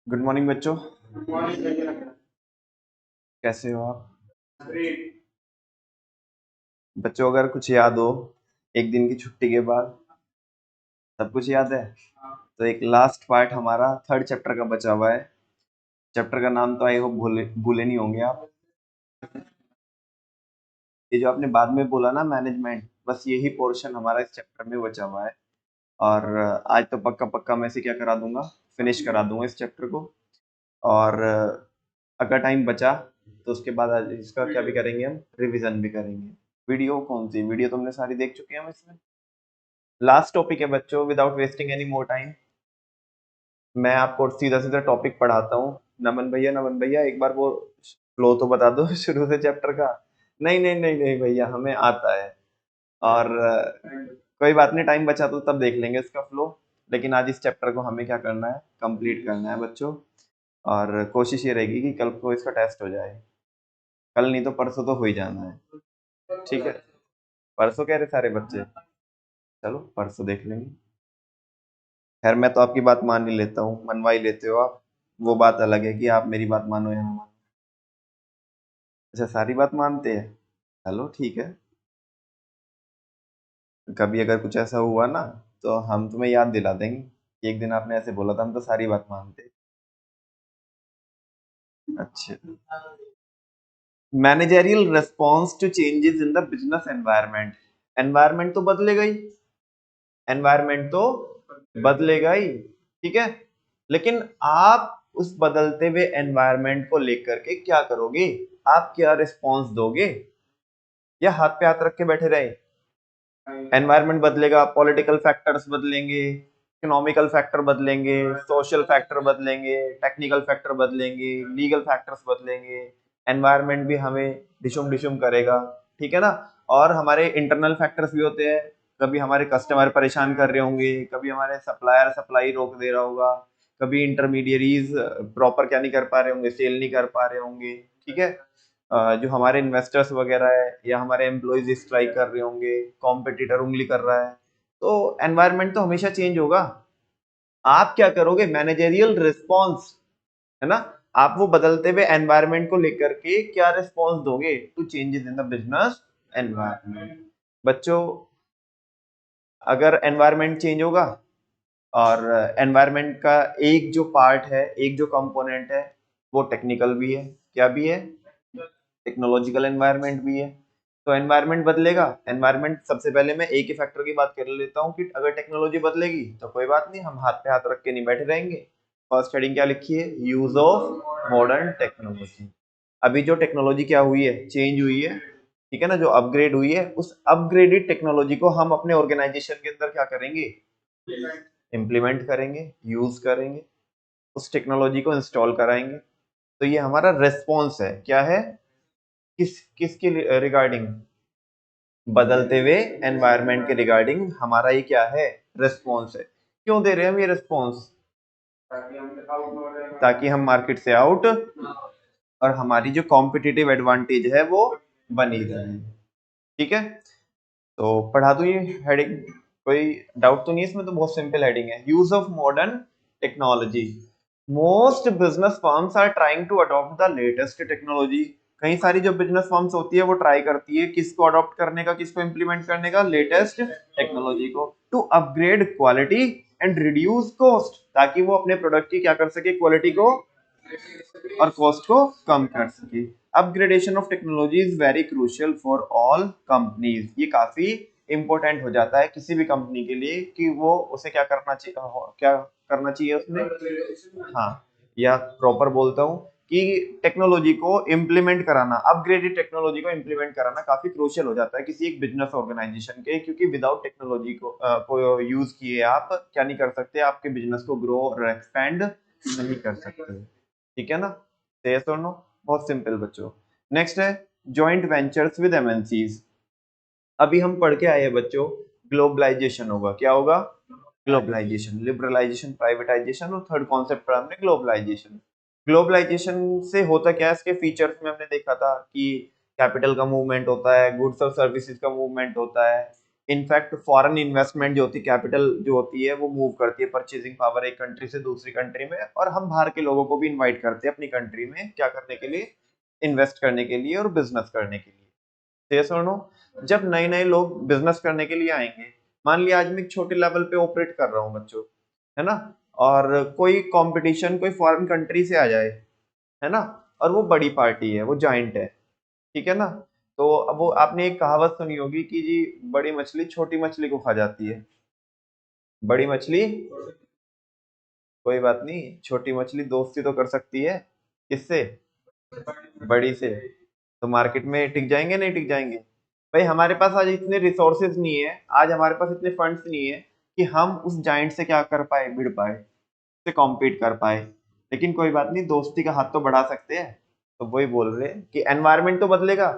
Good morning बच्चों। Good morning भैया। कैसे हो आप? ग्रेट। बच्चों, अगर कुछ याद हो एक दिन की छुट्टी के बाद, सब कुछ याद है? तो एक लास्ट पार्ट हमारा थर्ड चैप्टर का बचा हुआ है। चैप्टर का नाम तो आई होप भूले भूले नहीं होंगे आप। ये जो आपने बाद में बोला ना, मैनेजमेंट, बस यही पोर्शन हमारा इस चैप्टर में बचा हुआ है। और आज तो पक्का पक्का मैं इसे क्या करा दूंगा, फिनिश करा दूंगा इस चैप्टर को। और अगर टाइम बचा तो उसके बाद आज इसका क्या भी करेंगे, हम रिवीजन भी करेंगे। वीडियो कौन सी वीडियो तुमने सारी देख चुके हैं हम इसमें। लास्ट टॉपिक है बच्चों, without wasting any more time. मैं आपको सीधा सीधा टॉपिक पढ़ाता हूँ। नमन भैया एक बार वो फ्लो तो बता दो शुरू से चैप्टर का। नहीं नहीं नहीं नहीं भैया, हमें आता है। और कोई बात नहीं, टाइम बचा तो तब देख लेंगे इसका फ्लो। लेकिन आज इस चैप्टर को हमें क्या करना है, कंप्लीट करना है बच्चों। और कोशिश ये रहेगी कि कल को इसका टेस्ट हो जाए। कल नहीं तो परसों तो हो ही जाना है। ठीक है, परसों कह रहे सारे बच्चे। चलो परसों देख लेंगे। खैर मैं तो आपकी बात मान ही लेता हूँ, मनवा ही लेते हो आप। वो बात अलग है कि आप मेरी बात मानो या ना मानो। अच्छा, सारी बात मानते हैं। चलो ठीक है। कभी अगर कुछ ऐसा हुआ ना, तो हम तुम्हें याद दिला देंगे कि एक दिन आपने ऐसे बोला था, हम तो सारी बात मानते। अच्छा। Managerial response to changes in the business environment. Environment तो बदलेगा ही, एनवायरनमेंट तो बदलेगा ही, ठीक है। लेकिन आप उस बदलते हुए एनवायरनमेंट को लेकर के क्या करोगे? आप क्या रिस्पॉन्स दोगे, या हाथ पे हाथ रख के बैठे रहे? एनवायरनमेंट बदलेगा, पॉलिटिकल फैक्टर्स बदलेंगे, इकोनॉमिकल फैक्टर बदलेंगे, सोशल फैक्टर बदलेंगे, टेक्निकल फैक्टर बदलेंगे, लीगल फैक्टर्स बदलेंगे। एनवायरनमेंट भी हमें डिशुम डिशुम करेगा, ठीक है ना। और हमारे इंटरनल फैक्टर्स भी होते हैं। कभी हमारे कस्टमर परेशान कर रहे होंगे, कभी हमारे सप्लायर सप्लाई रोक दे रहा होगा, कभी इंटरमीडियरीज प्रॉपर क्या नहीं कर पा रहे होंगे, सेल नहीं कर पा रहे होंगे, ठीक है। जो हमारे इन्वेस्टर्स वगैरह है या हमारे एम्प्लॉयज स्ट्राइक कर रहे होंगे, कॉम्पिटिटर उंगली कर रहा है। तो एनवायरनमेंट तो हमेशा चेंज होगा। आप क्या करोगे? मैनेजरियल रिस्पॉन्स, है ना। आप वो बदलते हुए एनवायरनमेंट को लेकर के क्या रिस्पॉन्स दोगे to changes in the business environment. बच्चों, अगर एनवायरनमेंट चेंज होगा, और एनवायरनमेंट का एक जो पार्ट है, एक जो कंपोनेंट है, वो टेक्निकल भी है, क्या भी है, टेक्नोलॉजिकल एनवायरनमेंट भी है। तो एनवायरनमेंट बदलेगा। एनवायरनमेंट सबसे पहले मैं एक ही फैक्टर की बात कर लेता हूँ कि अगर टेक्नोलॉजी बदलेगी तो कोई बात नहीं, हम हाथ पे हाथ रख के नहीं बैठे रहेंगे। फर्स्ट हेडिंग क्या लिखी है? Use of modern technology. अभी जो टेक्नोलॉजी क्या हुई है, चेंज हुई है, ठीक है ना, जो अपग्रेड हुई है, उस अपग्रेडेड टेक्नोलॉजी को हम अपने ऑर्गेनाइजेशन के अंदर क्या करेंगे, इम्प्लीमेंट करेंगे, यूज करेंगे, उस टेक्नोलॉजी को इंस्टॉल कराएंगे। तो ये हमारा रेस्पॉन्स है, क्या है, किसके रिगार्डिंग? बदलते हुए एनवायरनमेंट के रिगार्डिंग हमारा ये क्या है, रेस्पॉन्स है। क्यों दे रहे हैं हम ये रेस्पॉन्स? ताकि हम मार्केट से आउट, और हमारी जो कॉम्पिटिटिव एडवांटेज है वो बनी रहे, ठीक है। तो पढ़ा दूं ये हेडिंग? कोई डाउट तो नहीं है इसमें? तो बहुत सिंपल हेडिंग है, use of modern technology. Most business firms are trying to adopt the latest technology. कई सारी जो बिजनेस फर्म्स होती है वो ट्राई करती है किसको अडॉप्ट करने का, किसको इंप्लीमेंट करने का, लेटेस्ट टेक्नोलॉजी को, to upgrade quality and reduce cost, ताकि वो अपने प्रोडक्ट की क्या कर सके, क्वालिटी को और कॉस्ट को कम कर सके। Upgradation of technology is very crucial for all companies. ये काफी इंपॉर्टेंट हो जाता है किसी भी कंपनी के लिए कि वो उसे क्या करना चाहिए, क्या करना चाहिए उसने। हाँ, या प्रॉपर बोलता हूँ कि टेक्नोलॉजी को इम्प्लीमेंट कराना, अपग्रेडेड टेक्नोलॉजी को इम्प्लीमेंट कराना काफी क्रूशियल हो जाता है किसी एक बिजनेस ऑर्गेनाइजेशन के, क्योंकि विदाउट टेक्नोलॉजी को यूज किए आप क्या नहीं कर सकते, आपके बिजनेस को ग्रो और एक्सपेंड नहीं कर सकते, ठीक है ना। यस और नो, बहुत सिंपल बच्चों। नेक्स्ट है जॉइंट वेंचर्स विद एमएनसीज। अभी हम पढ़ के आए हैं बच्चों, ग्लोबलाइजेशन होगा, क्या होगा, ग्लोबलाइजेशन, लिबरलाइजेशन, प्राइवेटाइजेशन, और थर्ड कॉन्सेप्ट पढ़ा हमने ग्लोबलाइजेशन। ग्लोबलाइजेशन से होता क्या है, इसके फीचर्स में हमने देखा था कि कैपिटल का मूवमेंट होता है, गुड्स और सर्विसेज का मूवमेंट होता है, इनफैक्ट फॉरेन इन्वेस्टमेंट जो होती है, कैपिटल जो होती है वो मूव करती है, परचेजिंग पावर एक कंट्री से दूसरी कंट्री में, और हम बाहर के लोगों को भी इनवाइट करते हैं अपनी कंट्री में क्या करने के लिए, इन्वेस्ट करने के लिए और बिजनेस करने के लिए। ये सुनो, जब नए नए लोग बिजनेस करने के लिए आएंगे, मान लिया आज मैं एक छोटे लेवल पे ऑपरेट कर रहा हूँ बच्चों, है ना, और कोई कंपटीशन कोई फॉरेन कंट्री से आ जाए, है ना, और वो बड़ी पार्टी है, वो जाइंट है, ठीक है ना, तो अब वो आपने एक कहावत सुनी होगी कि जी बड़ी मछली छोटी मछली को खा जाती है। बड़ी मछली, कोई बात नहीं, छोटी मछली दोस्ती तो कर सकती है, किससे, बड़ी से। तो मार्केट में टिक जाएंगे नहीं टिक जाएंगे। भाई हमारे पास आज इतने रिसोर्सेज नहीं है, आज हमारे पास इतने फंड्स नहीं है कि हम उस जाइंट से क्या कर पाए, भिड़ पाए, से कॉम्पीट कर पाए। लेकिन कोई बात नहीं, दोस्ती का हाथ तो बढ़ा सकते हैं। तो वही बोल रहे हैं कि एनवायरनमेंट तो बदलेगा,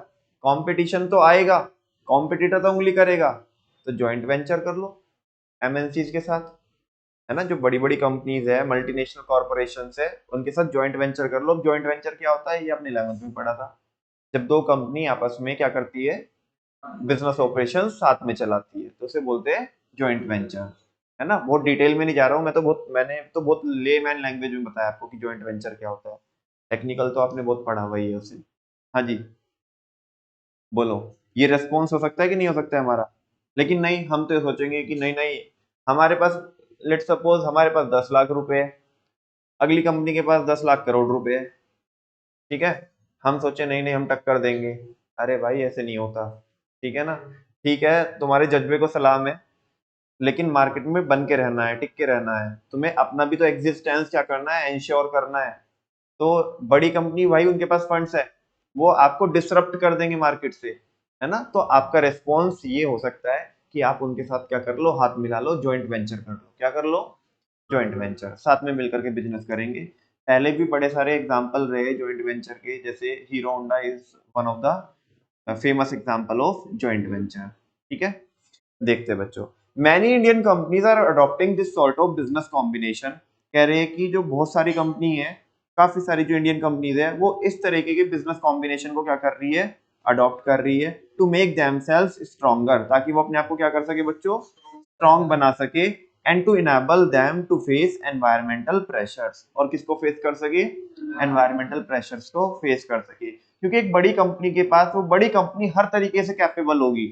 कंपटीशन तो आएगा, कॉम्पिटिटर तो उंगली करेगा, तो जॉइंट वेंचर कर लो एमएनसीज के साथ, है ना, जो बड़ी बड़ी कंपनीज है, मल्टीनेशनल कॉर्पोरेशन है, उनके साथ जॉइंट वेंचर कर लो। जॉइंट वेंचर क्या होता है ये आपने 11th में पढ़ा था, जब दो कंपनी आपस में क्या करती है, बिजनेस ऑपरेशन साथ में चलाती है, तो उसे बोलते हैं जॉइंट वेंचर, है ना। बहुत डिटेल में नहीं जा रहा हूँ मैं, तो मैंने तो बहुत लेमैन लैंग्वेज में बताया आपको कि जॉइंट वेंचर क्या होता है। टेक्निकल तो आपने बहुत पढ़ा हुआ ही है उसे। हाँ जी, बोलो, ये रेस्पॉन्स हो सकता है कि नहीं हो सकता है हमारा। लेकिन नहीं, हम तो ये सोचेंगे कि नहीं नहीं, हमारे पास, लेट सपोज हमारे पास 10 लाख रुपए है, अगली कंपनी के पास 10 लाख करोड़ रुपए है, ठीक है, हम सोचे नहीं नहीं हम टक्कर देंगे। अरे भाई ऐसे नहीं होता, ठीक है ना। ठीक है, तुम्हारे जज्बे को सलाम है, लेकिन मार्केट में बन के रहना है, टिक के रहना है, तुम्हें अपना भी तो एग्जिस्टेंस क्या करना है, इंश्योर करना है। तो बड़ी कंपनी भाई उनके पास फंड्स है, वो आपको डिसरप्ट कर देंगे मार्केट से, है ना। तो आपका रेस्पॉन्स ये हो सकता है कि आप उनके साथ क्या कर लो, हाथ मिला लो, जॉइंट वेंचर कर लो। क्या कर लो, जॉइंट वेंचर, साथ में मिलकर के बिजनेस करेंगे। पहले भी बड़े सारे एग्जांपल रहे जॉइंट वेंचर के, जैसे Hero Honda is one of the famous example of joint venture, ठीक है। देखते हैं बच्चों, many Indian companies are adopting this sort of business combination. कह रहे हैं कि जो बहुत सारी कंपनी है, काफी सारी जो इंडियन कंपनीज है, वो इस तरीके के बिजनेस कॉम्बिनेशन को क्या कर रही है, अडॉप्ट कर रही है, टू मेक देमसेल्व्स स्ट्रॉन्गर, ताकि वो अपने आप को क्या कर सके बच्चों, स्ट्रॉन्ग बना सके, and to enable them to face environmental pressures, और किसको फेस कर सके, एनवायरमेंटल प्रेशर्स को फेस कर सके। क्योंकि एक बड़ी कंपनी के पास, वो बड़ी कंपनी हर तरीके से कैपेबल होगी,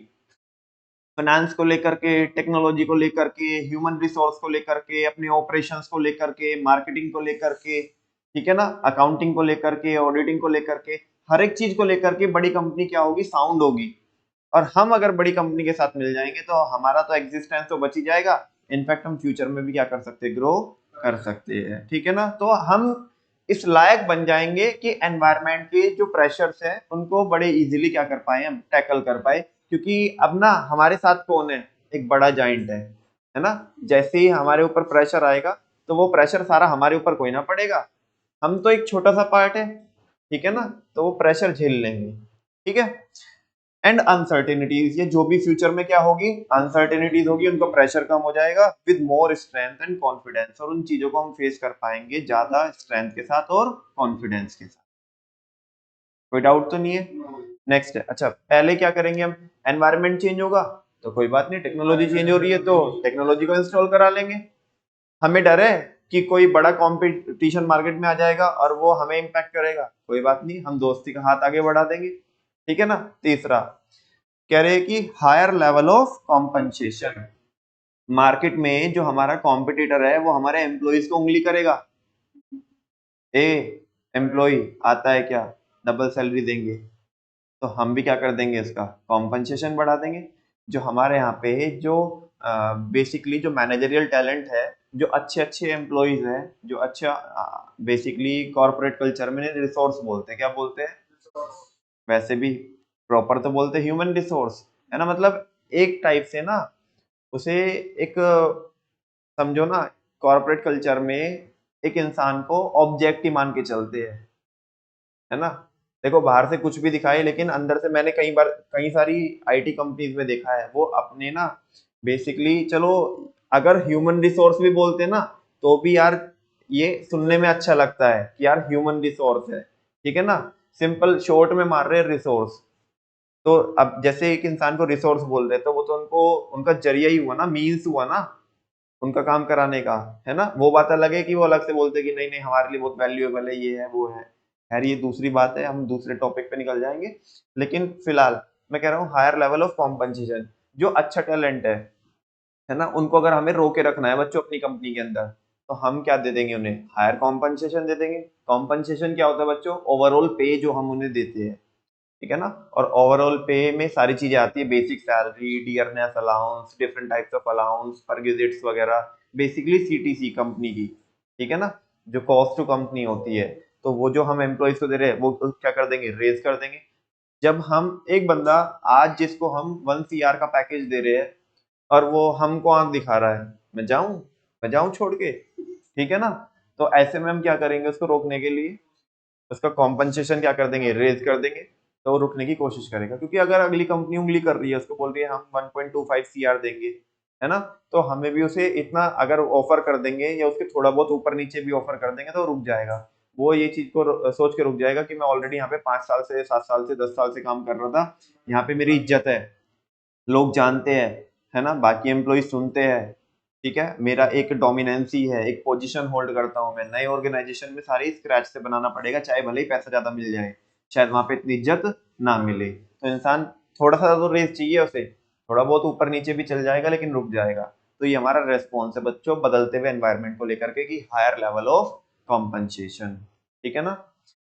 फाइनेंस को लेकर के, टेक्नोलॉजी को लेकर के, ह्यूमन रिसोर्स को लेकर के, अपने ऑपरेशंस को लेकर के, मार्केटिंग को लेकर के, ठीक है ना, अकाउंटिंग को लेकर के, ऑडिटिंग को लेकर के, हर एक चीज को लेकर के बड़ी कंपनी क्या होगी, साउंड होगी। और हम अगर बड़ी कंपनी के साथ मिल जाएंगे तो हमारा तो एग्जिस्टेंस तो बच ही जाएगा, इनफैक्ट हम फ्यूचर में भी क्या कर सकते हैं, ग्रो कर सकते हैं, ठीक है ना। तो हम इस लायक बन जाएंगे कि एनवायरनमेंट के जो प्रेशर्स है उनको बड़े इजीली क्या कर पाए, हम टैकल कर पाए। क्योंकि अब ना हमारे साथ कौन है, एक बड़ा जाइंट है ना। जैसे ही हमारे ऊपर प्रेशर आएगा, तो वो प्रेशर सारा हमारे ऊपर कोई ना पड़ेगा, हम तो एक छोटा सा पार्ट है, ठीक है ना, तो वो प्रेशर झेल लेंगे, ठीक है। एंड अनसर्टेनिटीज, ये जो भी फ्यूचर में क्या होगी, अनसर्टेनिटीज होगी, उनका प्रेशर कम हो जाएगा, with more strength and confidence, और उन चीजों को हम फेस कर पाएंगे ज्यादा स्ट्रेंथ के साथ और कॉन्फिडेंस के साथ। कोई डाउट तो नहीं है। नेक्स्ट है, अच्छा पहले क्या करेंगे हम, एनवायरनमेंट चेंज होगा तो कोई बात नहीं, टेक्नोलॉजी चेंज हो रही है तो टेक्नोलॉजी को इंस्टॉल करा लेंगे। हमें डर है कि कोई बड़ा कंपटीशन मार्केट में आ जाएगा और वो हमें इम्पैक्ट करेगा, कोई बात नहीं, हम दोस्ती का हाथ आगे बढ़ा देंगे, ठीक है ना। तीसरा कह रहे हैं कि higher level of compensation, market में जो हमारा कॉम्पिटिटर है वो हमारे एम्प्लॉइज को उंगली करेगा, ए एम्प्लॉय आता है क्या, डबल सैलरी देंगे, तो हम भी क्या कर देंगे, इसका कॉम्पनसेशन बढ़ा देंगे। जो हमारे यहाँ पे जो बेसिकली जो मैनेजरियल टैलेंट है, जो अच्छे अच्छे एम्प्लॉयज हैं, जो अच्छा बेसिकली कॉर्पोरेट कल्चर में रिसोर्स बोलते हैं, क्या बोलते हैं, वैसे भी प्रॉपर तो बोलते हैं ह्यूमन रिसोर्स, है ना। मतलब एक टाइप से ना उसे एक समझो ना, कॉर्पोरेट कल्चर में एक इंसान को ऑब्जेक्ट ही मान के चलते हैं, है ना। देखो बाहर से कुछ भी दिखाए, लेकिन अंदर से मैंने कई बार कई सारी आईटी कंपनीज में देखा है, वो अपने ना बेसिकली, चलो अगर ह्यूमन रिसोर्स भी बोलते ना, तो भी यार ये सुनने में अच्छा लगता है कि यार ह्यूमन रिसोर्स है, ठीक है ना, सिंपल शॉर्ट में मार रहे रिसोर्स, तो अब जैसे एक इंसान को रिसोर्स बोल रहे तो वो तो उनको उनका जरिया ही हुआ ना, मीन्स हुआ ना उनका काम कराने का, है ना। वो बात अलग है कि वो अलग से बोलते कि नहीं नहीं हमारे लिए बहुत वैल्यूएबल है, ये है वो है। खैर ये दूसरी बात है, हम दूसरे टॉपिक पे निकल जाएंगे। लेकिन फिलहाल मैं कह रहा हूँ हायर लेवल ऑफ कॉम्पनसेशन, जो अच्छा टैलेंट है ना, उनको अगर हमें रोके रखना है बच्चों अपनी कंपनी के अंदर, तो हम क्या दे देंगे उन्हें, हायर कॉम्पनसेशन दे देंगे। कॉम्पनसेशन क्या होता है बच्चों, ओवरऑल पे जो हम उन्हें देते हैं, ठीक है ना। और ओवरऑल पे में सारी चीजें आती है, basic salary, dearness allowance, different types of allowance, perquisites वगैरह, बेसिकली सीटीसी कंपनी की, ठीक है ना, जो कॉस्ट टू कंपनी होती है। तो वो जो हम एम्प्लॉइज को दे रहे हैं वो क्या कर देंगे, रेज कर देंगे। जब हम एक बंदा आज जिसको हम 1 CR का पैकेज दे रहे हैं और वो हमको आंख दिखा रहा है, मैं जाऊं छोड़ के, ठीक है ना। तो ऐसे में हम क्या करेंगे, उसको रोकने के लिए उसका कॉम्पनसेशन क्या कर देंगे, रेज कर देंगे। तो वो रुकने की कोशिश करेगा, क्योंकि अगर अगली कंपनी उंगली कर रही है, उसको बोल रही है हम 1.25 CR देंगे, है ना, तो हमें भी उसे इतना अगर ऑफर कर देंगे या उसके थोड़ा बहुत ऊपर नीचे भी ऑफर कर देंगे तो रुक जाएगा। वो ये चीज को सोच के रुक जाएगा कि मैं ऑलरेडी यहाँ पे 5 साल से 7 साल से 10 साल से काम कर रहा था, यहाँ पे मेरी इज्जत है, लोग जानते हैं, है ना, बाकी एम्प्लॉय सुनते हैं, ठीक है, मेरा एक डोमिनेंसी है, एक पोजीशन होल्ड करता हूँ मैं नए ऑर्गेनाइजेशन में, सारी स्क्रैच से बनाना पड़ेगा, चाहे भले ही पैसा ज्यादा मिल जाए, शायद वहां पे इतनी इज्जत ना मिले। तो इंसान थोड़ा सा तो रेस चाहिए उसे, थोड़ा बहुत ऊपर नीचे भी चल जाएगा लेकिन रुक जाएगा। तो ये हमारा रेस्पॉन्स है बच्चों बदलते हुए एनवायरनमेंट को लेकर के, कि हायर लेवल ऑफ कॉम्पनसेशन, ठीक है ना।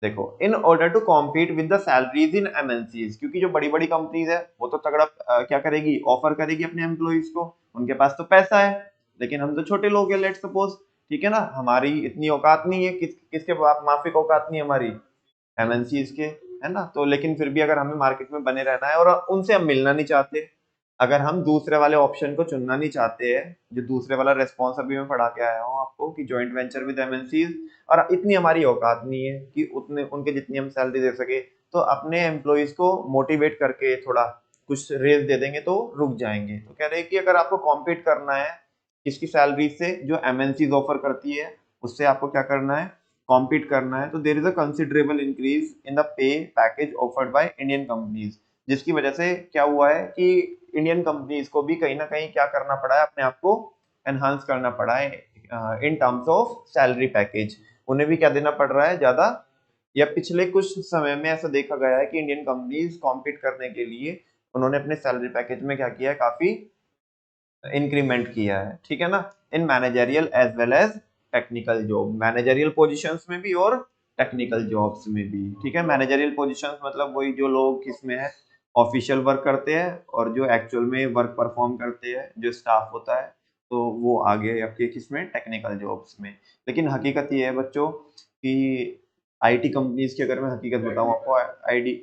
देखो, in order to compete with the salaries in MNCs, क्योंकि जो बड़ी बड़ी कंपनीज है वो तो तगड़ा क्या करेगी, ऑफर करेगी अपने एम्प्लॉइज को, उनके पास तो पैसा है। लेकिन हम तो छोटे लोग हैं, लेट्स सपोज, ठीक है ना, हमारी इतनी औकात नहीं है, किसके माफिक औकात नहीं है हमारी, एमएनसीज के, है ना। तो लेकिन फिर भी अगर हमें मार्केट में बने रहना है और उनसे हम मिलना नहीं चाहते, अगर हम दूसरे वाले ऑप्शन को चुनना नहीं चाहते हैं, जो दूसरे वाला रेस्पॉन्स अभी मैं पढ़ा के आया हूँ आपको कि जॉइंट वेंचर विद एमएनसीज, और इतनी हमारी औकात नहीं है कि उतने उनके जितनी हम सैलरी दे सके, तो अपने एम्प्लॉइज को मोटिवेट करके थोड़ा कुछ रेज दे देंगे तो रुक जाएंगे। तो कह रहे हैं कि अगर आपको कॉम्पीट करना है किसकी सैलरी से, जो एमएनसीज ऑफर करती है, उससे आपको क्या करना है, कॉम्पीट करना है, तो there is a considerable increase in the pay package offered by Indian companies, जिसकी वजह से क्या हुआ है कि इंडियन कंपनीज को भी कहीं ना कहीं क्या करना पड़ा है, अपने आप को एनहांस करना पड़ा है in terms of salary package. उन्हें भी क्या देना पड़ रहा है ज्यादा, या पिछले कुछ समय में ऐसा देखा गया है कि इंडियन कंपनीज कॉम्पीट करने के लिए उन्होंने अपने सैलरी पैकेज में क्या किया है, काफी इंक्रीमेंट किया है, ठीक है ना, in managerial as well as technical job, managerial positions में भी और टेक्निकल जॉब्स में भी, ठीक है। मैनेजरियल पोजीशंस मतलब वही जो लोग किसमें है, ऑफिशियल वर्क करते हैं, और जो एक्चुअल में वर्क परफॉर्म करते हैं जो स्टाफ होता है, तो वो आगे आपके किसमें, टेक्निकल जॉब्स में। लेकिन हकीकत ये है बच्चों कि आईटी कंपनीज की अगर मैं हकीकत बताऊं आपको,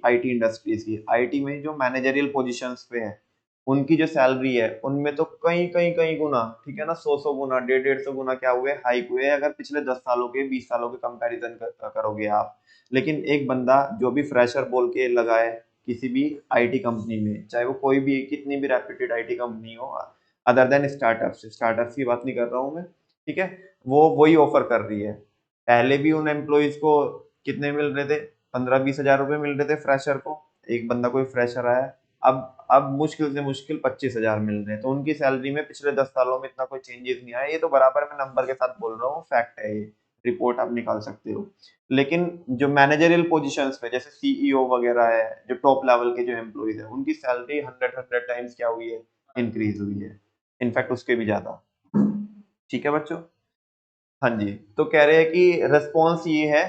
आईटी इंडस्ट्रीज की, आईटी में जो मैनेजरियल पोजीशंस पे है, उनकी जो सैलरी है उनमें तो कई कई कई गुना, ठीक है ना, 100 गुना, 150 150 गुना क्या हुए, हाइक हुए, अगर पिछले 10 सालों के 20 सालों के कंपैरिजन करोगे आप। लेकिन एक बंदा जो भी फ्रेशर बोल के लगाए किसी भी आईटी कंपनी में, चाहे वो कोई भी कितनी भी रेप्यूटेड आईटी कंपनी हो, अदर देन स्टार्टअप्स की बात नहीं कर रहा हूँ मैं, ठीक है, वो वही ऑफर कर रही है। पहले भी उन एम्प्लॉयज को कितने मिल रहे थे, 15-20 हजार रुपए मिल रहे थे फ्रेशर को, एक बंदा कोई फ्रेशर आया, अब मुश्किल से मुश्किल 25 हजार मिल रहे हैं। तो उनकी सैलरी में पिछले 10 सालों में इतना कोई चेंजेस नहीं आया, ये तो बराबर में नंबर के साथ बोल रहा हूँ, फैक्ट है ये, रिपोर्ट आप निकाल सकते हो। लेकिन जो मैनेजरियल पोजीशंस पे जैसे सीईओ वगैरह है, जो टॉप लेवल के जो एम्प्लॉयज है, उनकी सैलरी 100 टाइम्स क्या हुई है, इंक्रीज हुई है, इनफैक्ट उसके भी ज्यादा, ठीक है बच्चों। हाँ जी, तो कह रहे हैं कि रेस्पॉन्स ये है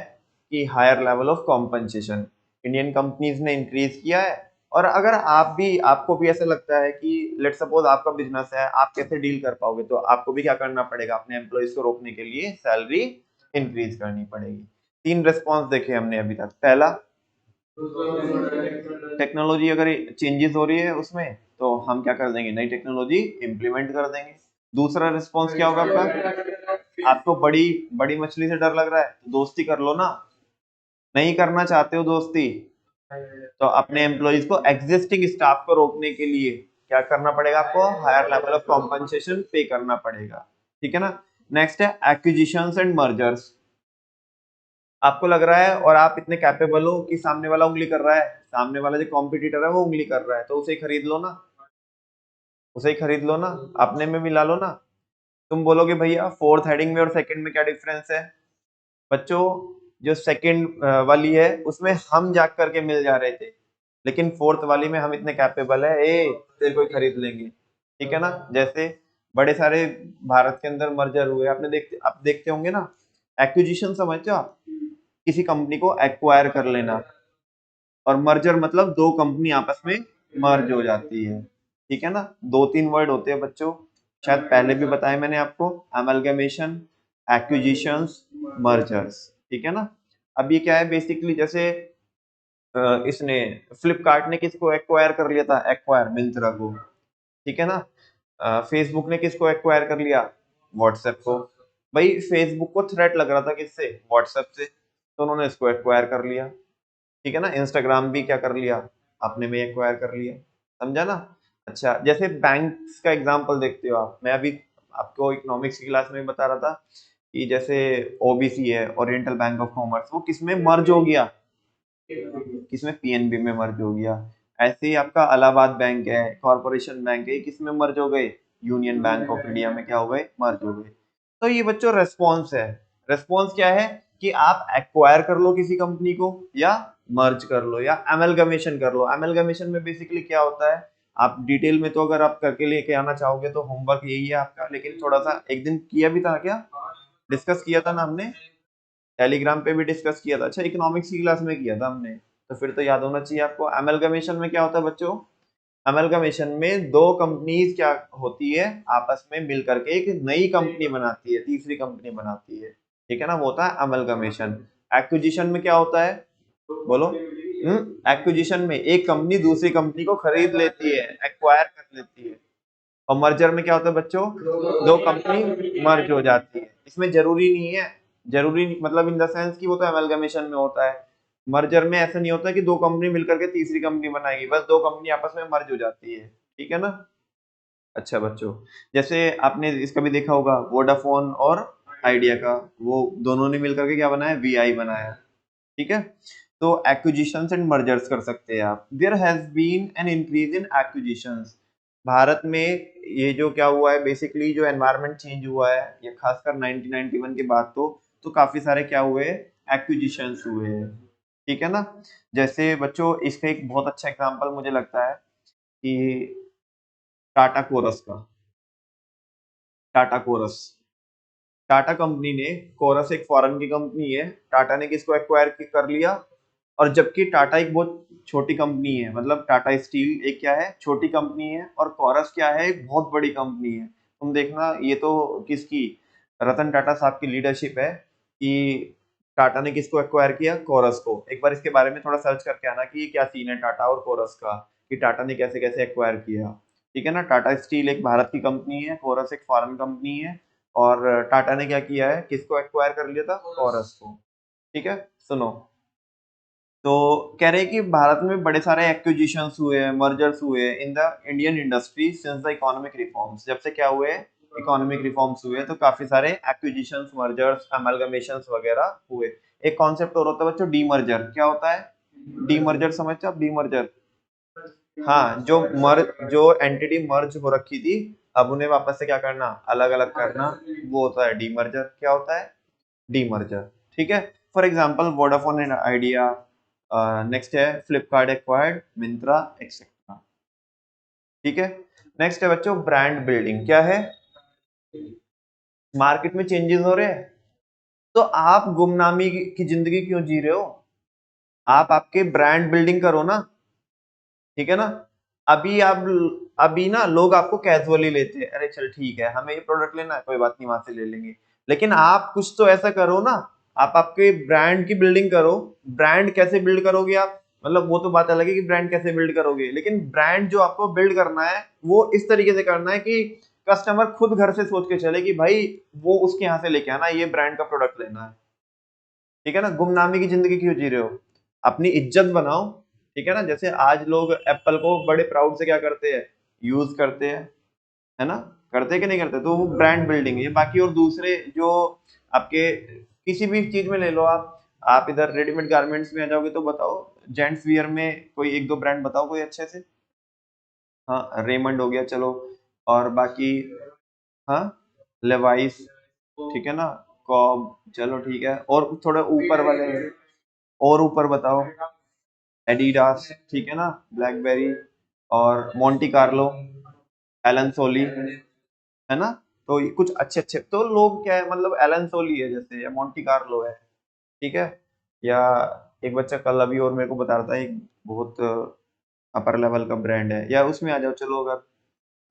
कि higher level of compensation Indian companies ने इंक्रीज किया है। और अगर आपको भी ऐसा लगता है कि लेट सपोज आपका बिजनेस है, आप कैसे डील कर पाओगे, तो आपको भी क्या करना पड़ेगा, अपने एम्प्लॉयज को रोकने के लिए सैलरी इंक्रीज करनी पड़ेगी। 3 रेस्पॉन्स देखे हमने अभी तक। पहला, टेक्नोलॉजी अगर चेंजेस हो रही है उसमें, तो हम क्या कर देंगे, नई टेक्नोलॉजी इंप्लीमेंट कर देंगे। दूसरा रिस्पॉन्स क्या होगा आपका, आपको बड़ी बड़ी मछली से डर लग रहा है तो दोस्ती कर लो ना, नहीं करना चाहते हो दोस्ती, तो अपने एम्प्लॉयज को, एग्जिस्टिंग स्टाफ को रोकने के लिए क्या करना पड़ेगा, आपको हायर लेवल ऑफ कॉम्पनसेशन पे करना पड़ेगा, ठीक है ना। नेक्स्ट है एक्विजिशंस एंड मर्जर्स, आपको लग रहा है और आप इतने कैपेबल हो कि सामने वाला उंगली कर रहा है, सामने वाला जो कॉम्पिटिटर है वो उंगली कर रहा है, तो उसे ही खरीद लो ना, उसे ही खरीद लो ना, अपने में मिला लो ना। तुम बोलोगे भैया फोर्थ हेडिंग में और सेकंड में क्या डिफरेंस है? बच्चों, जो सेकंड वाली है उसमें हम जाग करके मिल जा रहे थे, लेकिन फोर्थ वाली में हम इतने कैपेबल है, ए तेरे को ही खरीद लेंगे। ठीक है ना? जैसे बड़े सारे भारत के अंदर मर्जर हुए, आप देखते होंगे ना, एक्विजिशन समझते हो आप? किसी कंपनी को एक्वायर कर लेना, और मर्जर मतलब दो कंपनी आपस में मर्ज हो जाती है। ठीक है ना? दो तीन वर्ड होते हैं बच्चों, शायद पहले भी बताया मैंने आपको, अमलगमेशन, एक्विजिशंस, मर्जर्स। ठीक है ना? अब ये क्या है बेसिकली, जैसे इसने फ्लिपकार्ट ने किसको एक्वायर कर लिया था? एक्वायर मिंत्रा को। ठीक है ना? फेसबुक ने किसको एक्वायर कर लिया? व्हाट्सएप को। भाई फेसबुक को थ्रेट लग रहा था किससे? व्हाट्सएप से, तो उन्होंने इसको एक्वायर कर लिया। ठीक है ना? इंस्टाग्राम भी क्या कर लिया? अपने में एक्वायर कर लिया। समझा ना? अच्छा, जैसे बैंक्स का एग्जांपल देखते हो आप, मैं अभी आपको इकोनॉमिक्स की क्लास में बता रहा था कि जैसे ओबीसी है, ओरिएंटल बैंक ऑफ कॉमर्स, वो किसमें मर्ज हो गया? किसमें? पीएनबी में मर्ज हो गया। ऐसे ही आपका इलाहाबाद बैंक है, कॉर्पोरेशन बैंक है, ये किसमें मर्ज हो गए? यूनियन बैंक ऑफ इंडिया में क्या हो गए? मर्ज हो गए। तो ये बच्चों रेस्पॉन्स है। रेस्पॉन्स क्या है? कि आप एक्वायर कर लो किसी कंपनी को, या मर्ज कर लो, या एमलगमेशन कर लो। एमलगमेशन में बेसिकली क्या होता है, आप डिटेल में तो अगर आप करके लेके आना चाहोगे तो होमवर्क यही है आपका, लेकिन थोड़ा सा एक दिन किया भी था क्या, डिस्कस किया था ना हमने, टेलीग्राम पे भी डिस्कस किया था। अच्छा, इकोनॉमिक्स की क्लास में किया था हमने, तो फिर तो याद होना चाहिए आपको। अमेलगमेशन में क्या होता है बच्चों? अमेलगमेशन में दो कंपनीज क्या होती है, आपस में मिल करके एक नई कंपनी बनाती है, तीसरी कंपनी बनाती है। ठीक है ना? वो होता है अमेलगमेशन। एक्विजिशन में क्या होता है? बोलो। एक्विजिशन में एक कंपनी दूसरी कंपनी को खरीद लेती है, एक्वायर कर लेती है। और मर्जर में क्या होता है बच्चों? दो कंपनी मर्ज हो जाती है। इसमें जरूरी नहीं है, मतलब इन द सेंस कि वो तो एमलगमेशन में होता है। मर्जर में ऐसा नहीं होता कि दो कंपनी मिलकर के तीसरी कंपनी बनाएगी, बस दो कंपनी आपस में मर्ज हो जाती है। ठीक है ना? अच्छा बच्चों, जैसे आपने इसका भी देखा होगा, वोडाफोन और आइडिया का, वो दोनों ने मिलकर के क्या बनाया? वीआई बनाया। ठीक है? तो एक्विजिशंस एंड मर्जर्स कर सकते हैं आप। There has been an increase in acquisitions. Bharat में ये जो क्या हुआ है बेसिकली, जो एनवायरनमेंट चेंज हुआ है, ये खासकर 1991 के बाद तो काफी सारे क्या हुए? एक्विजिशंस हुए हैं। ठीक है ना? जैसे बच्चों, इसका एक बहुत अच्छा एग्जांपल मुझे लगता है कि टाटा कोरस का। टाटा कोरस, टाटा कंपनी ने, कोरस एक फॉरेन की कंपनी है, टाटा ने किसको एक्वायर कर लिया? और जबकि टाटा एक बहुत छोटी कंपनी है, मतलब टाटा स्टील एक क्या है? छोटी कंपनी है, और कोरस क्या है? एक बहुत बड़ी कंपनी है। तुम देखना, ये तो किसकी, रतन टाटा साहब की लीडरशिप है कि टाटा ने किसको एक्वायर किया? कोरस को। एक बार इसके बारे में थोड़ा सर्च करके आना कि ये क्या सीन है टाटा और कोरस का, कि टाटा ने कैसे कैसे एक्वायर किया। ठीक है ना? टाटा स्टील एक भारत की कंपनी है, कोरस एक फॉरेन कंपनी है, और टाटा ने क्या किया है? किसको एक्वायर कर लिया था? कोरस को। ठीक है? सुनो, तो कह रहे हैं कि भारत में बड़े सारे एक्विजिशंस हुए हैं, मर्जर्स हुए हैं in the Indian industry since the economic reforms. जब से क्या हुए? इकोनॉमिक रिफॉर्म्स हुए, तो काफी सारे एक्विजिशंस, मर्जर्स, अमलगमेशंस वगैरह हुए। एक कॉन्सेप्ट और होता है बच्चों, डीमर्जर। क्या होता है डीमर्जर? समझते हो आप डीमर्जर? हाँ, जो एंटिटी मर्ज हो रखी थी, अब उन्हें वापस से क्या करना? अलग अलग करना, वो होता है डीमर्जर। क्या होता है? डीमर्जर। ठीक है? For example Vodafone and idea, next है फ्लिपकार्ट एक्वायर्ड मिंत्रा, एक्सेट्रा। ठीक है? नेक्स्ट है बच्चों ब्रांड बिल्डिंग। क्या है? मार्केट में चेंजेस हो रहे हैं, तो आप गुमनामी की जिंदगी क्यों जी रहे हो? आप आपके ब्रांड बिल्डिंग करो ना। ठीक है ना? अभी आप, अभी ना लोग आपको कैजुअली लेते हैं, अरे चल ठीक है, हमें ये प्रोडक्ट लेना है, कोई बात नहीं, वहां से ले लेंगे। लेकिन आप कुछ तो ऐसा करो ना, आप आपके ब्रांड की बिल्डिंग करो। ब्रांड कैसे बिल्ड करोगे आप? मतलब वो तो बात अलग है कि ब्रांड कैसे बिल्ड करोगे, लेकिन ब्रांड जो आपको बिल्ड करना है वो इस तरीके से करना है कि कस्टमर खुद घर से सोच के चले कि भाई वो उसके यहाँ से लेके आना, ये ब्रांड का प्रोडक्ट लेना है। ठीक है ना? गुमनामी की जिंदगी क्यों जी रहे हो? अपनी इज्जत बनाओ। ठीक है ना? जैसे आज लोग एप्पल को बड़े प्राउड से क्या करते हैं? यूज करते हैं, है ना? करते हैं कि नहीं करते? तो वो ब्रांड बिल्डिंग है। बाकी और दूसरे जो आपके किसी भी चीज में ले लो आप, आप इधर रेडीमेड गारमेंट्स में आ जाओगे तो बताओ, जेंट्स वियर में कोई एक दो ब्रांड बताओ कोई अच्छे से। हाँ, रेमंड हो गया चलो, और बाकी हाँ लेवाइस, ठीक है ना, कॉब, चलो ठीक है, और थोड़े ऊपर वाले, और ऊपर बताओ, एडिडास, ठीक है ना, ब्लैकबेरी, और मोंटी कार्लो, एलन सोली, है ना। तो ये कुछ अच्छे अच्छे तो लोग क्या है, मतलब एलन सोली है जैसे, या मोंटी कार्लो है, ठीक है। या एक बच्चा कल अभी और मेरे को बता रहा था, एक बहुत अपर लेवल का ब्रांड है, या उसमें आ जाओ चलो, अगर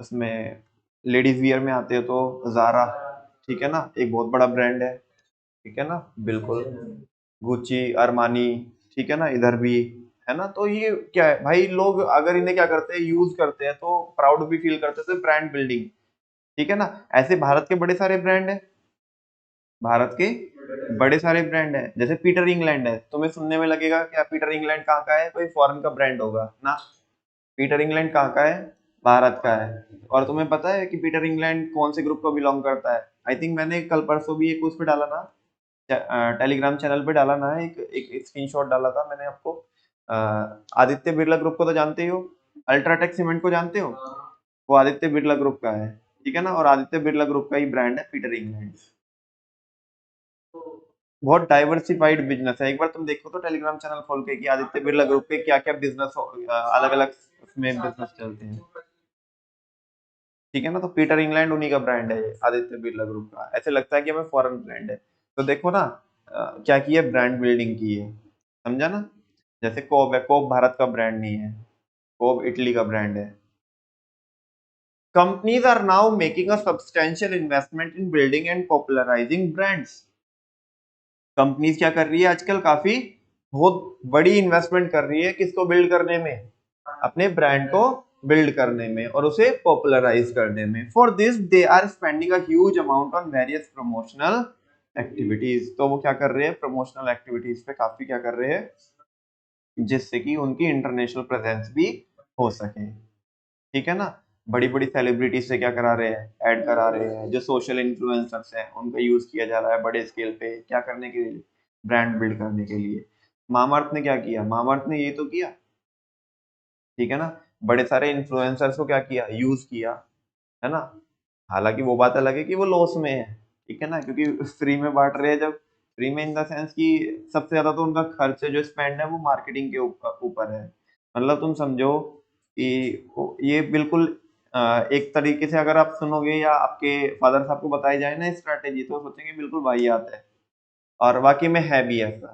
उसमें लेडीज वियर में आते हो तो जारा, ठीक है ना, एक बहुत बड़ा ब्रांड है, ठीक है ना, बिल्कुल, गुची, अरमानी, ठीक है ना, इधर भी, है ना। तो ये क्या है भाई, लोग अगर इन्हें क्या करते हैं, यूज करते हैं तो प्राउड भी फील करते हैं, तो ब्रांड बिल्डिंग, ठीक है ना। ऐसे भारत के बड़े सारे ब्रांड है, भारत के बड़े सारे ब्रांड है, जैसे पीटर इंग्लैंड है, तुम्हें सुनने में लगेगा क्या पीटर इंग्लैंड कहाँ का है, कोई फॉरेन का ब्रांड होगा ना। पीटर इंग्लैंड कहाँ का है, भारत का है। और तुम्हें पता है कि पीटर इंग्लैंड कौन से ग्रुप को बिलोंग करता है। आई थिंक मैंने कल परसों भी एक उस पे डाला ना, टेलीग्राम चैनल पे डाला ना, एक स्क्रीनशॉट डाला था मैंने आपको। आदित्य बिरला ग्रुप को तो जानते ही हो, अल्ट्राटेक सीमेंट को जानते हो, वो आदित्य बिरला ग्रुप का है, ठीक है ना, और आदित्य बिरला ग्रुप का ही ब्रांड है पीटर इंग्लैंड। बहुत डाइवर्सिफाइड बिजनेस है, एक बार तुम देखो तो टेलीग्राम चैनल खोल के कि आदित्य बिरला ग्रुप के क्या क्या बिजनेस, अलग अलग उसमें बिजनेस चलते हैं, ठीक है ना। तो पीटर इंग्लैंड उन्हीं का ब्रांड है ये, आदित्य बिरला ग्रुप का। ऐसे लगता है कि हमें फॉरेन ब्रांड है, तो देखो ना, क्या की है, ब्रांड बिल्डिंग की है, समझा ना। जैसे कोब है, कोब भारत का ब्रांड नहीं है, कोब इटली का ब्रांड है। Companies are now making a substantial investment in building and popularising brands. Companies क्या कर रही है आजकल, काफी बहुत बड़ी इन्वेस्टमेंट कर रही है, किसको बिल्ड करने में, अपने ब्रांड को बिल्ड करने में और उसे पॉपुलराइज करने में। For this they are spending a huge amount on various promotional activities. तो वो क्या कर रहे हैं, प्रमोशनल एक्टिविटीज पे काफी क्या कर रहे हैं, जिससे कि उनकी इंटरनेशनल प्रेजेंस भी हो सके, ठीक है ना। बड़ी बड़ी सेलिब्रिटी से क्या करा रहे हैं, ऐड करा रहे हैं, जो सोशल इन्फ्लुएंसर्स हैं उनका यूज किया जा रहा है बड़े स्केल पे, क्या करने के लिए, ब्रांड बिल्ड करने के लिए। मामाअर्थ ने क्या किया, मामाअर्थ ने ये तो किया, ठीक है ना, बड़े सारे इन्फ्लुएंसर्स को क्या किया, यूज किया, है ना। हालांकि वो बात अलग है कि वो लॉस में है, ठीक है ना, क्योंकि फ्री में बांट रहे हैं, जब फ्री में इन द सेंस कि सबसे ज्यादा तो उनका खर्च है जो स्पेंड है वो मार्केटिंग के ऊपर ऊपर है। मतलब तुम समझो कि ये बिल्कुल एक तरीके से अगर आप सुनोगे या आपके फादर साहब को बताई जाए ना स्ट्रैटेजी, तो सोचेंगे बिल्कुल वाहियात है, और वाकई में है भी ऐसा।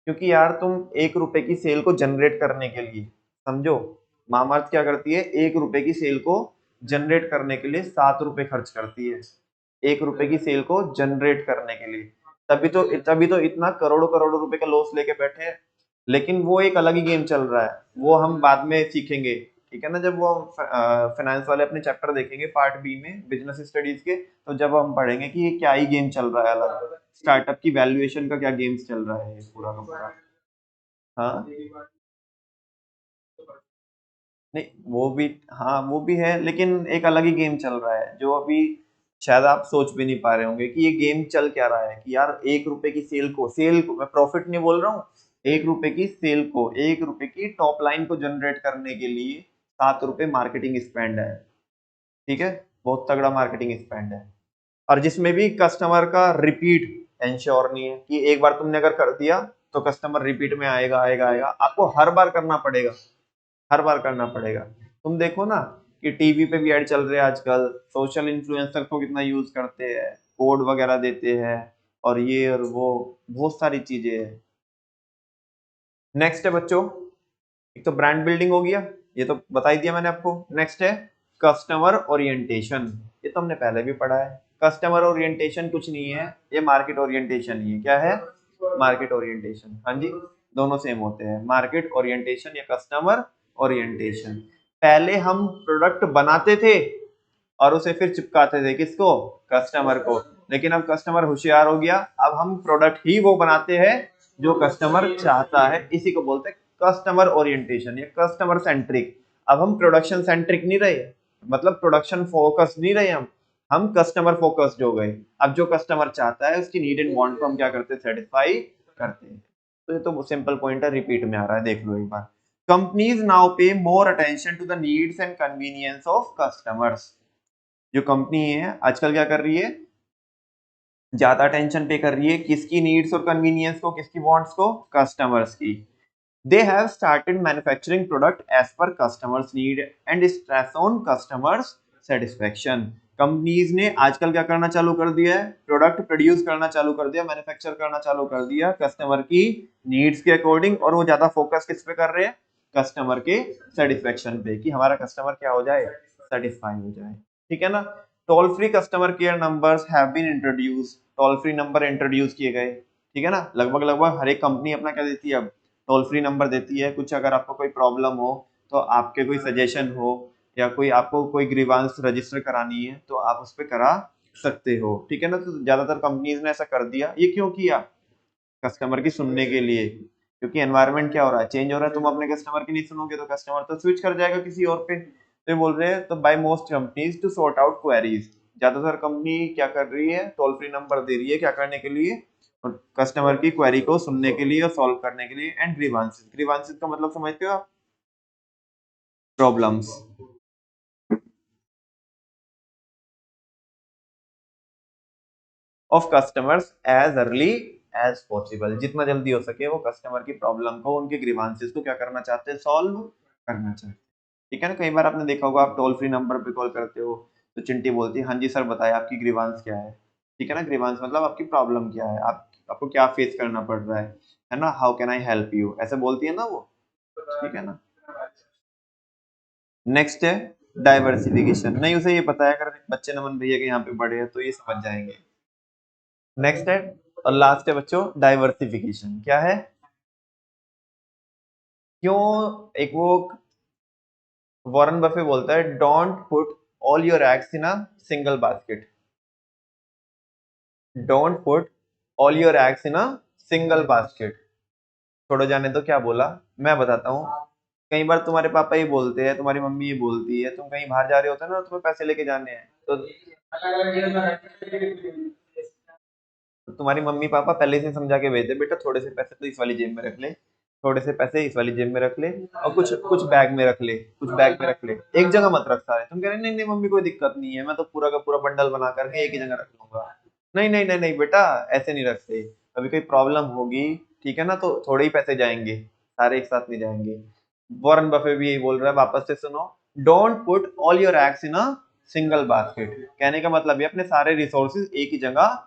क्योंकि यार तुम 1 रुपए की सेल को जनरेट करने के लिए, समझो, मामाअर्थ क्या करती है, 1 रुपए की सेल को जनरेट करने के लिए 7 रुपए खर्च करती है, 1 रुपए की सेल को जनरेट करने के लिए। तभी तो इतना करोड़ों करोड़ों रुपए का लॉस लेके बैठे हैं। लेकिन वो एक अलग ही गेम चल रहा है, वो हम बाद में सीखेंगे, ठीक है ना, जब वो फाइनेंस वाले अपने चैप्टर देखेंगे पार्ट बी में बिजनेस स्टडीज के, तो जब हम पढ़ेंगे कि ये क्या ही गेम चल रहा है, अलग स्टार्टअप की वैल्यूएशन का क्या गेम्स चल रहा है ये पूरा का पूरा। हाँ नहीं, वो भी, हाँ वो भी है, लेकिन एक अलग ही गेम चल रहा है जो अभी शायद आप सोच भी नहीं पा रहे होंगे कि ये गेम चल क्या रहा है। कि यार 1 रुपए की सेल को मैं प्रॉफिट नहीं बोल रहा हूँ, 1 रुपए की सेल को, 1 रुपए की टॉप लाइन को जनरेट करने के लिए 7 रुपए मार्केटिंग स्पेंड है, ठीक है, बहुत तगड़ा मार्केटिंग स्पेंड है। और जिसमें भी कस्टमर का रिपीट इंश्योर नहीं है, कि एक बार तुमने अगर कर दिया तो कस्टमर रिपीट में आएगा आएगा आएगा, आपको हर बार करना पड़ेगा, हर बार करना पड़ेगा। तुम देखो ना कि टीवी पे भी ऐड चल रहे हैं आजकल, सोशल इन्फ्लुएंसर को कितना यूज करते हैं, कोड वगैरह देते हैं, और ये और वो, बहुत सारी चीजें हैं। नेक्स्ट है बच्चों, एक तो ब्रांड बिल्डिंग हो गया, ये तो बता ही दिया मैंने आपको। नेक्स्ट है कस्टमर ओरिएंटेशन, ये तो हमने पहले भी पढ़ा है। कस्टमर ओरिएंटेशन कुछ नहीं है, ये मार्केट ओरिएंटेशन ही है। क्या है, मार्केट ओरिएंटेशन, हाँ जी, दोनों सेम होते हैं, मार्केट ओरिएंटेशन या कस्टमर ओरिएंटेशन। पहले हम प्रोडक्ट बनाते थे और उसे फिर चिपकाते थे, किसको, कस्टमर को। लेकिन अब कस्टमर होशियार हो गया, अब हम प्रोडक्ट ही वो बनाते हैं जो कस्टमर चाहता है, इसी को बोलते हैं कस्टमर ओरिएंटेशन या कस्टमर सेंट्रिक। अब हम प्रोडक्शन सेंट्रिक नहीं रहे, मतलब प्रोडक्शन फोकस नहीं रहे, हम कस्टमर फोकस्ड हो गए। अब जो कस्टमर चाहता है उसकी नीड एंड वांट को हम क्या करते हैं, सेटिस्फाई करते हैं। तो ये तो सिंपल पॉइंट है, रिपीट में आ रहा है, देख लो एक बार। Companies now pay more attention to the needs and convenience of customers. जो कंपनी है आजकल क्या कर रही है, ज्यादा अटेंशन पे कर रही है किसकी नीड्स और कन्वीनियंस को, किसकी वांट्स को, कस्टमर्स की। They have started manufacturing product as per customers need and stress on customers satisfaction. Companies ने आजकल क्या करना चालू कर दिया है, प्रोडक्ट प्रोड्यूस करना चालू कर दिया, मैन्युफैक्चर करना चालू कर दिया कस्टमर की नीड्स के अकॉर्डिंग, और वो ज्यादा फोकस किस पे कर रहे हैं, कस्टमर के सेटिस्फेक्शन पे, कि हमारा कस्टमर क्या हो जाए, सेटिस्फाई हो जाए। ठीक है ना। Toll free customer care numbers have been introduce, toll free number introduce किए गए। ठीक है ना, लगभग लगभग हर एक कंपनी अपना क्या देती है अब, टोल फ्री नंबर देती है। कुछ अगर आपको कोई प्रॉब्लम हो, तो आपके कोई सजेशन हो, या कोई आपको कोई ग्रीवांस रजिस्टर करानी है, तो आप उस पर करा सकते हो। ठीक है ना, तो ज्यादातर कंपनीज ने ऐसा कर दिया। ये क्यों किया, कस्टमर की सुनने के लिए, क्योंकि एनवायरनमेंट क्या हो रहा है, चेंज हो रहा है। तुम अपने कस्टमर की नहीं सुनोगे तो कस्टमर तो स्विच कर जाएगा किसी और पे। तो ये बोल रहे हैं, तो by most companies to sort out queries, ज्यादातर कंपनी क्या कर रही है, टोल फ्री नंबर दे रही है क्या करने के लिए, कस्टमर की क्वेरी को सुनने के लिए और सॉल्व करने के लिए। एंड ग्रीवांसेस, ग्रीवांसेस का मतलब समझते हो आप, problems. Of customers as early as possible, जितना जल्दी हो सके वो कस्टमर की प्रॉब्लम को, उनके ग्रीवांसेस को क्या करना चाहते हैं, सॉल्व करना चाहते हैं। ठीक है ना, कई बार आपने देखा होगा, आप टोल फ्री नंबर पे कॉल करते हो, तो चिंटी बोलती है, हाँ जी सर बताए आपकी ग्रीवांस क्या है। ठीक है ना, ग्रीवांस मतलब आपकी प्रॉब्लम क्या है, आपको क्या फेस करना पड़ रहा है ना, how can I help you, ऐसे बोलती है ना वो। ठीक है ना। नेक्स्ट है डाइवर्सिफिकेशन, नहीं उसे ये पता है, अगर बच्चे नमन भैया के यहाँ पे बड़े हैं तो ये समझ जाएंगे। नेक्स्ट है और लास्ट है बच्चों, डाइवर्सिफिकेशन क्या है, क्यों, एक वो वॉरेन बफे बोलता है, don't put all your eggs in a single basket, don't put all your eggs in a single basket. छोड़ो जाने तो, क्या बोला, मैं बताता हूँ। कई बार तुम्हारे पापा ही बोलते हैं, तुम्हारी मम्मी ही बोलती है, तुम कहीं बाहर जा रहे होते हो ना, तुम्हें पैसे लेके जाने हैं, तो तुम्हारी मम्मी पापा पहले से समझा के भेजते, बेटा थोड़े से पैसे तो इस वाली जेब में रख ले, थोड़े से पैसे इस वाली जेब में रख ले, और कुछ कुछ बैग में रख ले, कुछ बैग में रख ले, एक जगह मत रख सारे। तुम कह रहे नहीं नहीं मम्मी कोई दिक्कत नहीं है, मैं तो पूरा का पूरा बंडल बना करके एक ही जगह रख लूंगा। नहीं नहीं नहीं नहीं बेटा, ऐसे नहीं रखते, कभी कोई प्रॉब्लम होगी, ठीक है ना, तो थोड़े ही पैसे जाएंगे, सारे एक साथ नहीं जाएंगे। वॉरेन बफे भी यही बोल रहा है, वापस से सुनो, don't put all your eggs in a single basket. कहने का मतलब ये, अपने सारे रिसोर्सेज एक ही जगह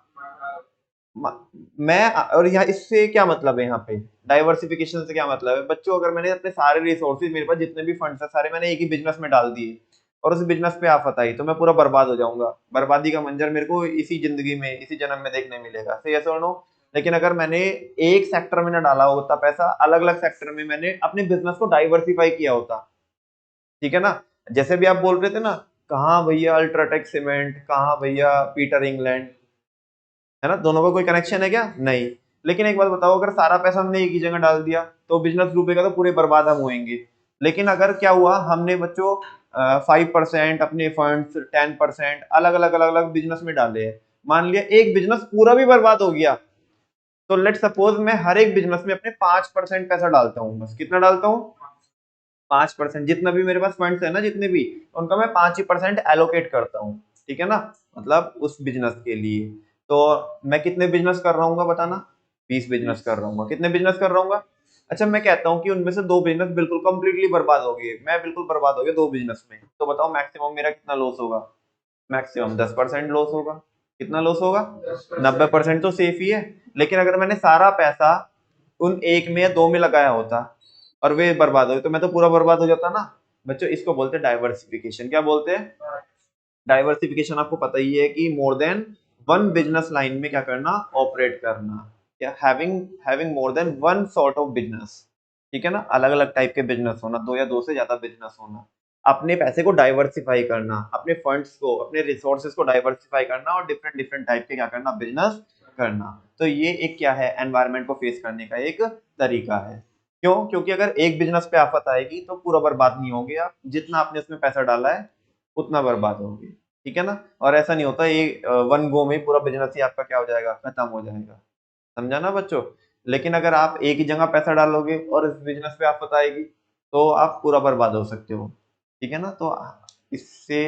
मैं, और यहाँ इससे क्या मतलब है, यहाँ पे डाइवर्सिफिकेशन से क्या मतलब है बच्चों, अगर मैंने अपने सारे रिसोर्सेज, मेरे पास जितने भी फंड्स है सारे, मैंने एक ही बिजनेस में डाल दिए, और उस बिजनेस पे आफत आई, तो मैं पूरा बर्बाद हो जाऊंगा। बर्बादी का मंजर मेरे को इसी जिंदगी में, इसी जन्म में देखने मिलेगा, सही है सुनो। लेकिन अगर मैंने एक सेक्टर में ना डाला होता पैसा, अलग अलग सेक्टर में मैंने अपने बिजनेस को डाइवर्सिफाई किया होता, ठीक है ना। जैसे भी आप बोल रहे थे ना, कहाँ भैया अल्ट्राटेक सीमेंट, कहाँ भैया पीटर इंग्लैंड, है ना, दोनों का कोई कनेक्शन है क्या, नहीं। लेकिन एक बात बताओ, अगर सारा पैसा हमने एक ही जगह डाल दिया, तो बिजनेस डूबेगा, तो पूरे बर्बाद हम होंगे। लेकिन अगर क्या हुआ, हमने बच्चों 5% अपने फंड्स, 10% अलग अलग अलग अलग बिजनेस में डाले हैं, मान लिया एक बिजनेस पूरा भी बर्बाद हो गया, तो लेट सपोज मैं हर एक बिजनेस में अपने 5% पैसा डालता हूँ, बस कितना डालता हूँ, 5%, जितना भी मेरे पास फंड्स है ना, जितने भी, उनका मैं 5% एलोकेट करता हूँ। ठीक है ना, मतलब उस बिजनेस के लिए। तो मैं कितने बिजनेस कर रहा हूँ बताना, 20 बिजनेस कर रहा हूँ, कितने बिजनेस कर रहा हूँ। अच्छा मैं कहता हूँ कि उनमें से 2 बिजनेस बिल्कुल कंप्लीटली बर्बाद हो गए, मैं बिल्कुल बर्बाद हो गया 2 बिजनेस में, तो बताओ मैक्सिमम मेरा कितना लॉस होगा, मैक्सिमम 10% लॉस होगा। कितना लॉस होगा, 90% तो सेफ ही है। लेकिन अगर मैंने सारा पैसा उन एक में या 2 में लगाया होता, और वे बर्बाद हो, तो मैं तो पूरा बर्बाद हो जाता ना। बच्चों इसको बोलते हैं डाइवर्सिफिकेशन, क्या बोलते हैं, डाइवर्सिफिकेशन। आपको पता ही है कि more than one business line में क्या करना, ऑपरेट करना, या having having more than one sort of business. ठीक है ना, अलग अलग टाइप के बिजनेस होना, 2 या 2 से ज्यादा बिजनेस होना, अपने पैसे को डाइवर्सिफाई करना, अपने फंड्स को, अपने रिसोर्सेज को डाइवर्सिफाई करना, और डिफरेंट डिफरेंट टाइप के क्या करना, बिजनेस करना। तो ये एक क्या है, एनवायरनमेंट को फेस करने का एक तरीका है। क्यों, क्योंकि अगर एक बिजनेस पे आफत आएगी, तो पूरा बर्बाद नहीं होगे आप, जितना आपने उसमें पैसा डाला है उतना बर्बाद होगे। ठीक है ना, और ऐसा नहीं होता ये वन गो में पूरा बिजनेस ही आपका क्या हो जाएगा, खत्म हो जाएगा, समझा ना बच्चों। लेकिन अगर आप एक ही जगह पैसा डालोगे और इस बिजनेस पे आफत आएगी तो आप पूरा बर्बाद हो सकते हो, ठीक है ना। तो इससे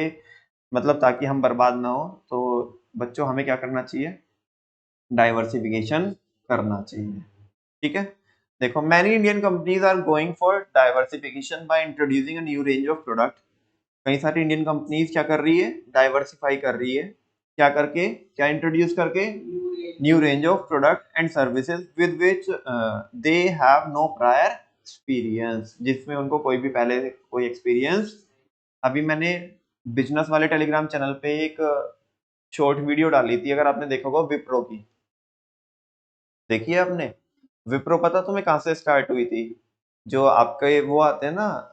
मतलब ताकि हम बर्बाद ना हो तो बच्चों हमें क्या करना चाहिए, डाइवर्सिफिकेशन करना चाहिए, ठीक है। देखो many Indian companies are going for diversification by introducing a new range of product. कई सारी इंडियन कंपनीज क्या कर रही है, डाइवर्सिफाई कर रही है, क्या करके, क्या इंट्रोड्यूस करके, new range of product and services with which they have no prior experience, जिसमें उनको कोई भी पहले कोई एक्सपीरियंस। अभी मैंने बिजनेस वाले टेलीग्राम चैनल पे एक शॉर्ट वीडियो डाली थी, अगर आपने देखा होगा, विप्रो की, देखिए आपने। विप्रो पता तुम्हें कहाँ से स्टार्ट हुई थी, जो आपके वो आते हैं ना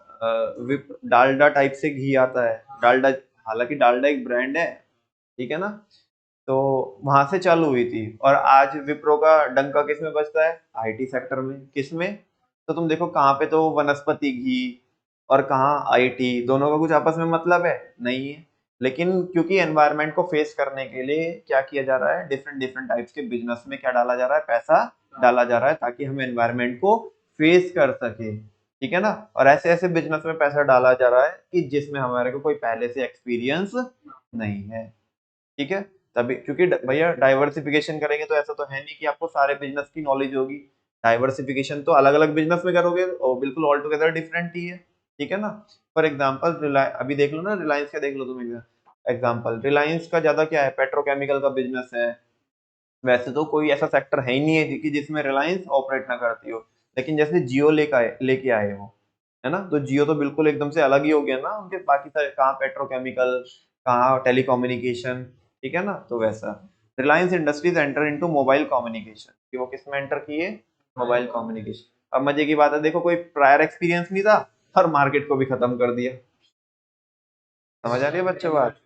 डालडा टाइप से घी आता है, डालडा, हालांकि डालडा एक ब्रांड है, ठीक है ना। तो वहां से चालू हुई थी और आज विप्रो का डंका किस में बजता है, आईटी सेक्टर में, किस में, तो तुम देखो कहाँ पे तो वनस्पति घी और कहाँ आईटी, दोनों का कुछ आपस में मतलब है नहीं है। लेकिन क्योंकि एनवायरनमेंट को फेस करने के लिए क्या किया जा रहा है, डिफरेंट डिफरेंट टाइप्स के बिजनेस में क्या डाला जा रहा है, पैसा डाला जा रहा है ताकि हम एनवायरनमेंट को फेस कर सके, ठीक है ना। और ऐसे ऐसे बिजनेस में पैसा डाला जा रहा है कि जिसमें हमारे को कोई पहले से एक्सपीरियंस नहीं है, ठीक है। तभी क्योंकि भैया डाइवर्सिफिकेशन करेंगे तो ऐसा तो है नहीं कि आपको सारे बिजनेस की नॉलेज होगी। डाइवर्सिफिकेशन तो अलग अलग बिजनेस में करोगे और बिल्कुल ऑल टुगेदर डिफरेंट ही है, ठीक है ना। फॉर एग्जाम्पल अभी देख लो ना, रिलायंस का देख लो तुम एग्जाम्पल, रिलायंस का ज्यादा क्या है, पेट्रोकेमिकल का बिजनेस है। वैसे तो कोई ऐसा सेक्टर है ही नहीं है कि जिसमें रिलायंस ऑपरेट ना करती हो, लेकिन जैसे जियो लेके आए हो, है ना, तो जियो तो बिल्कुल एकदम से अलग ही हो गया ना उनके बाकी सारे, कहाँ पेट्रोकेमिकल, कहाँ टेलीकम्युनिकेशन, ठीक है ना। तो वैसा Reliance industries enter into mobile communication, कि वो किस में एंटर किए, मोबाइल कम्युनिकेशन। अब मजे की बात है, देखो कोई प्रायर एक्सपीरियंस नहीं था और मार्केट को भी खत्म कर दिया। समझ आ रही है बच्चों बात,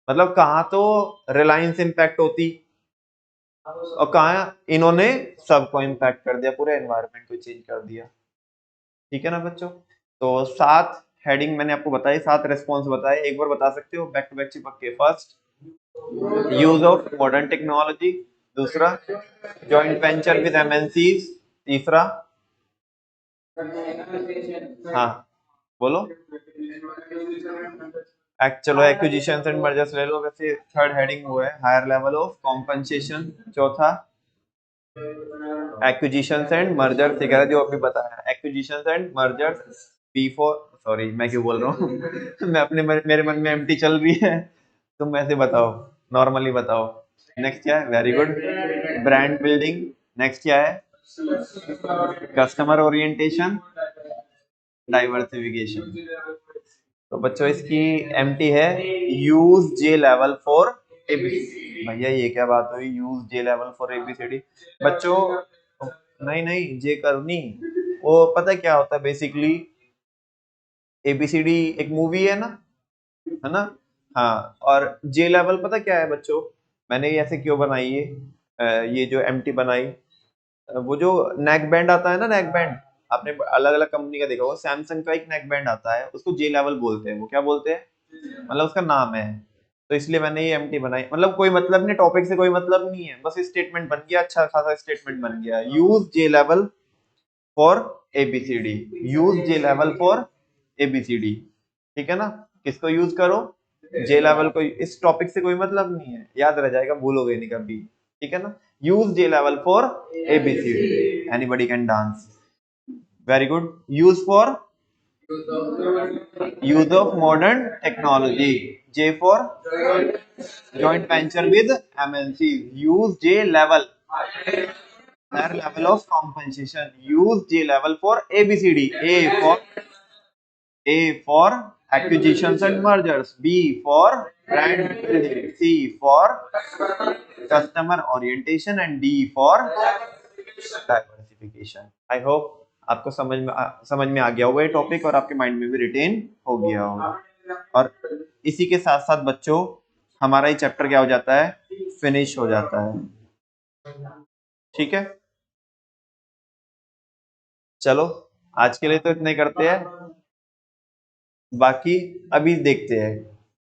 मतलब कहाँ तो रिलायंस इंपैक्ट होती और कहा इन्होंने सबको इम्पैक्ट कर दिया, पूरे एनवायरनमेंट को चेंज कर दिया, ठीक है ना बच्चों। तो 7 हेडिंग मैंने आपको बताई, 7 रेस्पॉन्स बताए, एक बार बता सकते हो बैक टू बैक चिपक के। First, use of modern technology. दूसरा, जॉइंट वेंचर विद एमएनसीज। तीसरा, हाँ बोलो, चलो एक्विजिशंस एंड मर्जर्स ले लो, वैसे थर्ड हेडिंग वो है हायर लेवल ऑफ कॉम्पनसेशन। चौथा, एक्विजिशंस एंड मर्जर से कह जो अभी बताया, acquisitions and mergers before, sorry मैं क्यों बोल रहा हूँ मैं अपने मेरे मन में एम्प्टी चल रही है, तुम ऐसे बताओ, नॉर्मली बताओ। नेक्स्ट क्या है, very good, brand building. Next क्या है, कस्टमर ओरिएंटेशन, डाइवर्सिफिकेशन। तो बच्चों इसकी एमटी है, use J level for A B C D. भैया ये क्या बात हुई, use J level for A B C D बच्चों, नहीं नहीं जे करनी, वो पता है क्या होता है बेसिकली, एबीसीडी एक मूवी है ना, हाँ। और जे लेवल पता क्या है बच्चों, मैंने ये ऐसे क्यों बनाई है, ये जो एमटी बनाई, वो जो नेक बैंड आता है ना, नेक बैंड, आपने अलग अलग कंपनी का देखा होगा, सैमसंग का एक नेक बैंड आता है उसको जे लेवल बोलते हैं, वो क्या बोलते हैं, मतलब उसका नाम है। तो इसलिए मैंने ये एमटी बनाई, मतलब कोई मतलब नहीं, टॉपिक से कोई मतलब नहीं है, बस स्टेटमेंट बन गया, अच्छा खासा स्टेटमेंट बन गया, use J level for A B C D, use J level for A B C D, ठीक है ना। किसको यूज करो, जे लेवल को, इस टॉपिक से कोई मतलब नहीं है, याद रह जाएगा, भूलोगे नहीं कभी, ठीक है ना। Use J level for A B C D, anybody can dance, very good. Use for, use of modern technology, J for joint venture with MNC, use J level, higher level of compensation, use J level for ABCD, A for acquisitions and mergers, B for brand building, C for customer orientation and D for diversification. I hope आपको समझ में आ गया होगा ये topic और आपके mind में भी रिटेन हो गया होगा। और इसी के साथ साथ बच्चों हमारा ये चैप्टर क्या हो जाता है, फिनिश हो जाता है, ठीक है। चलो आज के लिए तो इतने करते हैं, बाकी अभी देखते हैं,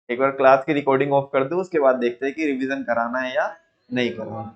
एक बार क्लास की रिकॉर्डिंग ऑफ कर दो, उसके बाद देखते हैं कि रिवीजन कराना है या नहीं कराना।